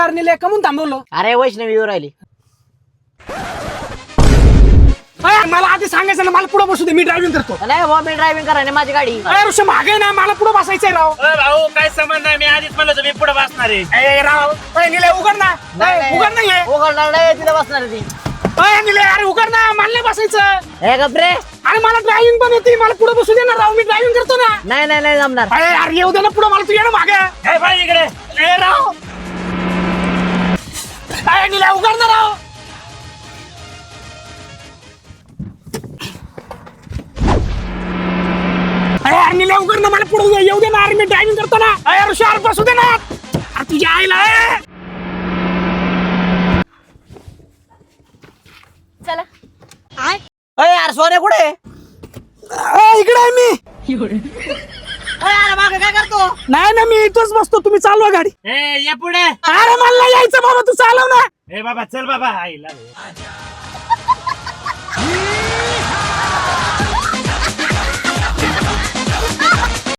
यार निले कमून थांबवलं? अरे वैष्णवी येऊ राहिली. अरे मला आधी सांगायचं ना, मला पुढे बसू दे, मी ड्रायव्हिंग करतो. नाही भाऊ मी ड्रायव्हिंग करायला माझी गाडी. अरे ऋषी मागे ना, मला पुढे बसायचंय राव. भाऊ काय संबंध नाही, मी आधीच म्हणलं तुम्ही पुढे बसणार आहे. ए राव, निले उघड ना. उघड नाही उघडणार नाही तिला बसणार ती. निले, अरे उघड ना, मला नाही बसायचं. हे गप्रे. अरे मला ड्रायव्हिंग पण येते, मला पुढे बसू दे ना राव, मी ड्रायव्हिंग करतो ना. नाही नाही नाही जमणार. अरे यार येऊ दे ना पुढे, मला तू ये ना मागे. हे भाई इकडे. ए राव, अरे निले उघड ना राव. अरे यार निले उघड ना, मला पुढे येऊ दे ना, अरे मी ड्रायव्हिंग करतो ना. अरे ऋषी अरे बसू दे ना. अरे तुझ्या आईला चला. अरे यार सोने कुठे? इकडे आहे मी. अरे मागे काय करतो? नाही ना, मी इथंच बसतो, तुम्ही चालवा गाडी. ये पुढे. अरे मला नाही यायचं बाबा, तू चालव ना. ए बाबा चल बाबा आईला.